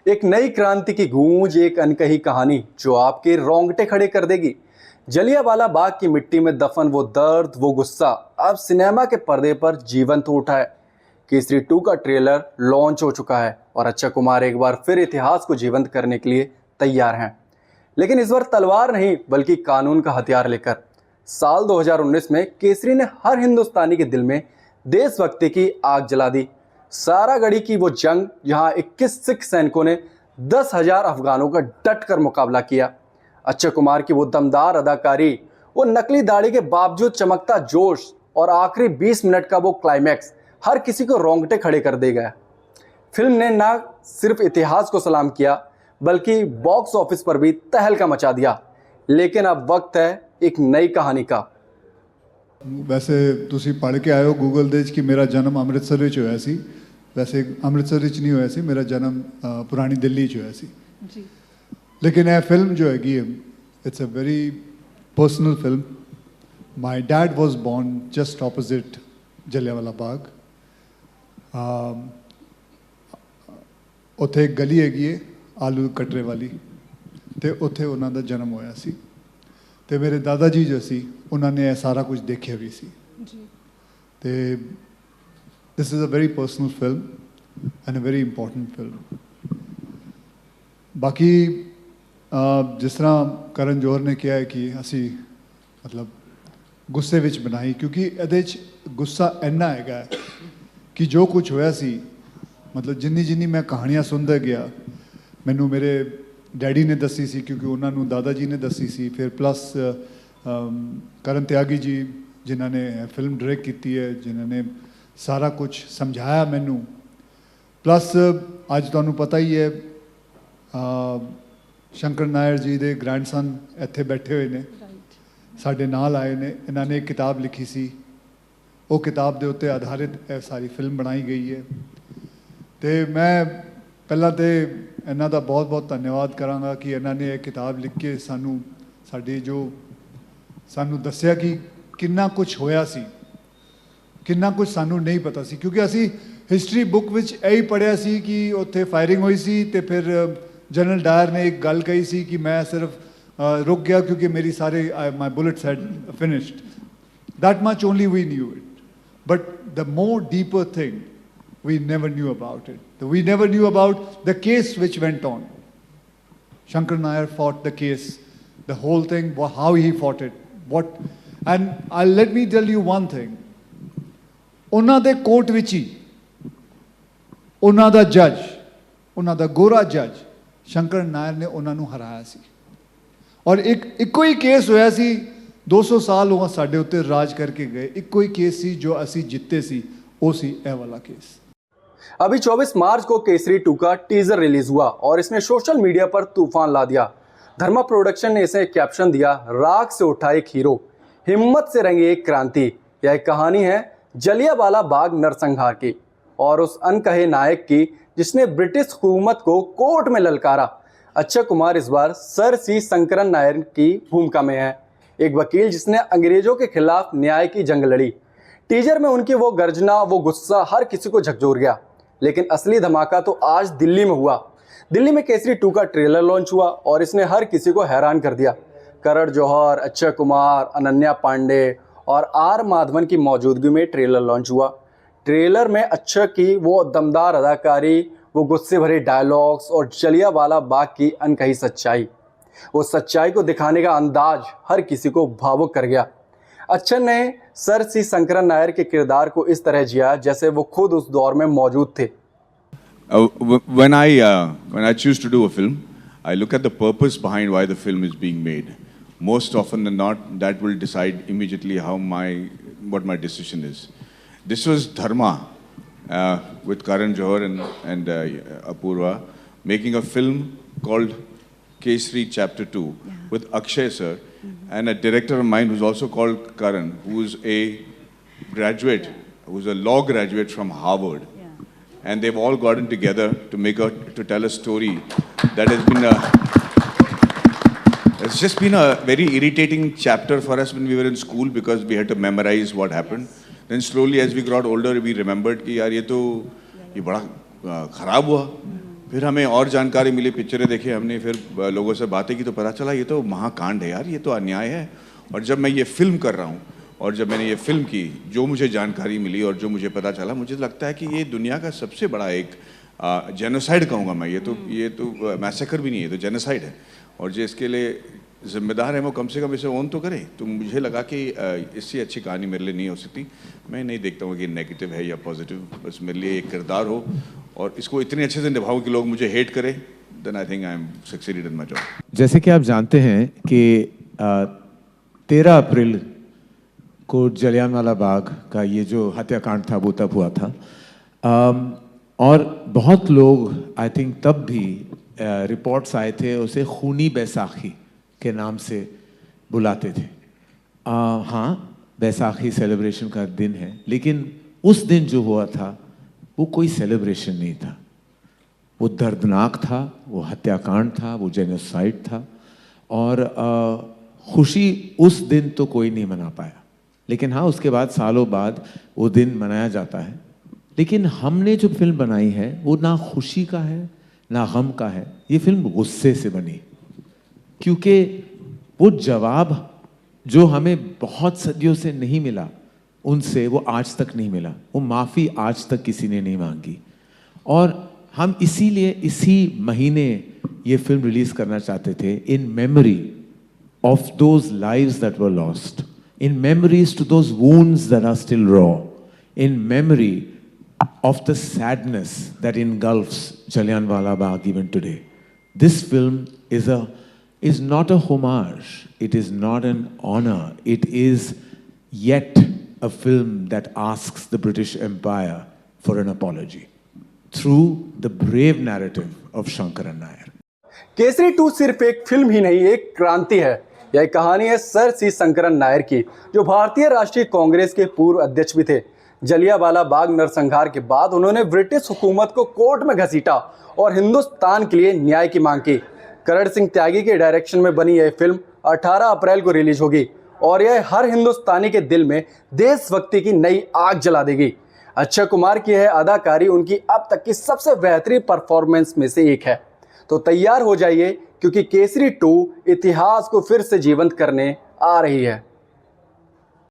एक नई क्रांति की गूंज, एक अनकही कहानी जो आपके रोंगटे खड़े कर देगी। जलियांवाला बाग की मिट्टी में दफन वो दर्द, वो गुस्सा अब सिनेमा के पर्दे पर जीवंत हो उठा है। केसरी 2 का ट्रेलर लॉन्च हो चुका है और अक्षय कुमार एक बार फिर इतिहास को जीवंत करने के लिए तैयार हैं। लेकिन इस बार तलवार नहीं बल्कि कानून का हथियार लेकर। साल 2019 में केसरी ने हर हिंदुस्तानी के दिल में देशभक्ति की आग जला दी। सारागढ़ी की वो जंग जहां 21 सिख सैनिकों ने 10,000 अफगानों का डट कर मुकाबला किया। अक्षय कुमार की वो दमदार अदाकारी, वो नकली दाढ़ी के बावजूद चमकता जोश और आखिरी 20 मिनट का वो क्लाइमैक्स हर किसी को रोंगटे खड़े कर दे गया। फिल्म ने ना सिर्फ इतिहास को सलाम किया बल्कि बॉक्स ऑफिस पर भी तहलका मचा दिया। लेकिन अब वक्त है एक नई कहानी का। वैसे ਤੁਸੀਂ पढ़ के आए हो गूगल ਦੇ कि मेरा जन्म अमृतसर ਵਿੱਚ ਹੋਇਆ ਸੀ। वैसे अमृतसर ਵਿੱਚ नहीं होया सी, मेरा जन्म पुरानी दिल्ली ਚ होया सी जी। लेकिन यह फिल्म जो हैगी it's a very personal film. My dad was born just opposite Jallianwala Bagh. ਉੱਥੇ एक गली हैगी है आलू कटरे वाली, ਤੇ ਉੱਥੇ ਉਹਨਾਂ ਦਾ जन्म ਹੋਇਆ ਸੀ। ਤੇ ਮੇਰੇ ਦਾਦਾ ਜੀ ਜੋ ਸੀ ਉਹਨਾਂ ਨੇ ਇਹ ਸਾਰਾ ਕੁਝ ਦੇਖਿਆ ਵੀ ਸੀ ਜੀ। ਤੇ this is a very personal film and a very important film. ਬਾਕੀ ਜਿਸ ਤਰ੍ਹਾਂ ਕਰਨ ਜੋਹਰ ਨੇ ਕਿਹਾ ਹੈ ਕਿ ਅਸੀਂ ਮਤਲਬ ਗੁੱਸੇ ਵਿੱਚ ਬਣਾਈ, ਕਿਉਂਕਿ ਇਹਦੇ 'ਚ ਗੁੱਸਾ ਇੰਨਾ ਹੈਗਾ ਕਿ ਜੋ ਕੁਝ ਹੋਇਆ ਸੀ, ਮਤਲਬ ਜਿੰਨੀ ਮੈਂ ਕਹਾਣੀਆਂ ਸੁਣਦਾ ਗਿਆ, ਮੈਨੂੰ ਮੇਰੇ डैडी ने दसी सी क्योंकि उन्होंने दादा जी ने दसी सी, फिर प्लस करण त्यागी जी जिन्होंने फिल्म डायरेक्ट की है, जिन्होंने सारा कुछ समझाया मैनू, प्लस अज तुहानू पता ही है शंकर नायर जी के ग्रैंडसन इत्थे बैठे हुए ने, साडे नाल आए ने। इन्होंने एक किताब लिखी सी, वो किताब के उत्ते आधारित सारी फिल्म बनाई गई है। तो मैं पहला तो इन्हों का बहुत बहुत धन्यवाद कराँगा कि इन्होंने ये किताब लिख के सानू साडी जो सानू दस्या कि कितना कुछ होया सी, कितना कुछ सानू नहीं पता सी, क्योंकि असी हिस्टरी बुक विच यही पढ़िया सी कि उत्थे फायरिंग हुई सी, ते फिर जनरल डायर ने एक गल कही सी कि मैं सिर्फ रुक गया क्योंकि मेरी सारे my bullets had finished. That much only we knew it, but the more deeper thing we never knew about it. We never knew about the case which went on. Shankar Nair fought the case, the whole thing, how he fought it, what. And let me tell you one thing. ਉਹਨਾਂ ਦੇ court ਵਿੱਚ ਹੀ ਉਹਨਾਂ ਦਾ ਜੱਜ, ਉਹਨਾਂ ਦਾ ਗੋਰਾ ਜੱਜ ਸ਼ੰਕਰ ਨਾਇਰ ਨੇ ਉਹਨਾਂ ਨੂੰ ਹਰਾਇਆ ਸੀ। ਔਰ ਇੱਕੋ ਹੀ ਕੇਸ ਹੋਇਆ ਸੀ, 200 ਸਾਲ ਉਹ ਸਾਡੇ ਉੱਤੇ ਰਾਜ ਕਰਕੇ ਗਏ। ਇੱਕੋ ਹੀ ਕੇਸ ਸੀ ਜੋ ਅਸੀਂ ਜਿੱਤੇ ਸੀ, ਉਹ ਸੀ ਇਹ ਵਾਲਾ ਕੇਸ। अभी 24 मार्च को केसरी 2 का टीजर रिलीज हुआ और इसने सोशल मीडिया पर तूफान ला दिया। धर्मा प्रोडक्शन ने इसे कैप्शन दिया, राख से उठा एक हीरो, हिम्मत से रंगी एक क्रांति। यह एक कहानी है जलियांवाला बाग नरसंहार की और उस अनकहे नायक की जिसने ब्रिटिश हुकूमत को कोर्ट में ललकारा। अक्षय कुमार इस बार सर सी शंकरन नायर की भूमिका में है, एक वकील जिसने अंग्रेजों के खिलाफ न्याय की जंग लड़ी। टीजर में उनकी वो गर्जना, वो गुस्सा हर किसी को झकझोर गया। लेकिन असली धमाका तो आज दिल्ली में हुआ। दिल्ली में केसरी 2 का ट्रेलर लॉन्च हुआ और इसने हर किसी को हैरान कर दिया। करण जौहर, अक्षय कुमार, अनन्या पांडे और आर माधवन की मौजूदगी में ट्रेलर लॉन्च हुआ। ट्रेलर में अक्षय की वो दमदार अदाकारी, वो गुस्से भरे डायलॉग्स और जलियांवाला बाग की अनकही सच्चाई, वो सच्चाई को दिखाने का अंदाज हर किसी को भावुक कर गया। अक्षय ने सर सी शंकरन नायर के किरदार को इस तरह जिया जैसे वो खुद उस दौर में मौजूद थे। When I choose to do a film, I look at the purpose behind why the film is being made. Most often than not, that will decide immediately what my decision is. This was Dharma with Karan Johar and Apurva making a film called Kesari Chapter 2 with Akshay sir. And a director of mine who's also called Karan, who's a graduate, who's a law graduate from Harvard. And they've all gotten together to tell a story that has been it's just been a very irritating chapter for us when we were in school because we had to memorize what happened. Then slowly as we got older, we remembered कि यार ये बड़ा खराब हुआ, फिर हमें और जानकारी मिली, पिक्चरें देखी हमने, फिर लोगों से बातें की तो पता चला ये तो महाकांड है यार, ये तो अन्याय है। और जब मैं ये फिल्म कर रहा हूँ और जब मैंने ये फिल्म की, जो मुझे जानकारी मिली और जो मुझे पता चला, मुझे लगता है कि ये दुनिया का सबसे बड़ा एक जेनोसाइड कहूँगा मैं, ये तो मैसेकर भी नहीं है, तो जेनोसाइड है। और जो इसके लिए जिम्मेदार है वो कम से कम इसे ओन तो करे। तो मुझे लगा कि इससे अच्छी कहानी मेरे लिए नहीं हो सकती। मैं नहीं देखता हूँ कि नेगेटिव है या पॉजिटिव, बस मेरे लिए एक किरदार हो और इसको इतने अच्छे से निभाऊँ कि लोग मुझे हेट करें, then I think I am succeeded in my job. जैसे कि आप जानते हैं कि 13 अप्रैल को जलियांवाला बाग का ये जो हत्याकांड था वो तब हुआ था। और बहुत लोग आई थिंक तब भी रिपोर्ट्स आए थे उसे खूनी बैसाखी के नाम से बुलाते थे। हाँ, बैसाखी सेलिब्रेशन का दिन है, लेकिन उस दिन जो हुआ था वो कोई सेलिब्रेशन नहीं था, वो दर्दनाक था, वो हत्याकांड था, वो जेनोसाइड था। और खुशी उस दिन तो कोई नहीं मना पाया, लेकिन हाँ उसके बाद सालों बाद वो दिन मनाया जाता है। लेकिन हमने जो फिल्म बनाई है वो ना खुशी का है ना गम का है, ये फिल्म गुस्से से बनी, क्योंकि वो जवाब जो हमें बहुत सदियों से नहीं मिला उनसे, वो आज तक नहीं मिला, वो माफ़ी आज तक किसी ने नहीं मांगी। और हम इसीलिए इसी महीने ये फिल्म रिलीज करना चाहते थे, in memory of those lives that were lost, in memories to those wounds that are still raw, in memory of the sadness that engulfs Jallianwala Bagh even today. This film is not a homage, it is not an honor, it is yet a film that asks the British Empire for an apology through the brave narrative of Shankaran Nair. Kesari 2 सिर्फ एक film ही नहीं, एक क्रांति है। यह कहानी है sir सी शंकरन नायर की, जो भारतीय राष्ट्रीय कांग्रेस के पूर्व अध्यक्ष भी थे। जलियांवाला बाग नरसंहार के बाद उन्होंने ब्रिटिश हुकूमत को कोर्ट में घसीटा और हिंदुस्तान के लिए न्याय की मांग की। करण सिंह त्यागी के डायरेक्शन में बनी यह फिल्म 18 अप्रैल को रिलीज होगी और यह हर हिंदुस्तानी के दिल में देशभक्ति की नई आग जला देगी। अक्षय कुमार की यह अदाकारी उनकी अब तक की सबसे बेहतरीन परफॉर्मेंस में से एक है। तो तैयार हो जाइए, क्योंकि केसरी 2 इतिहास को फिर से जीवंत करने आ रही है।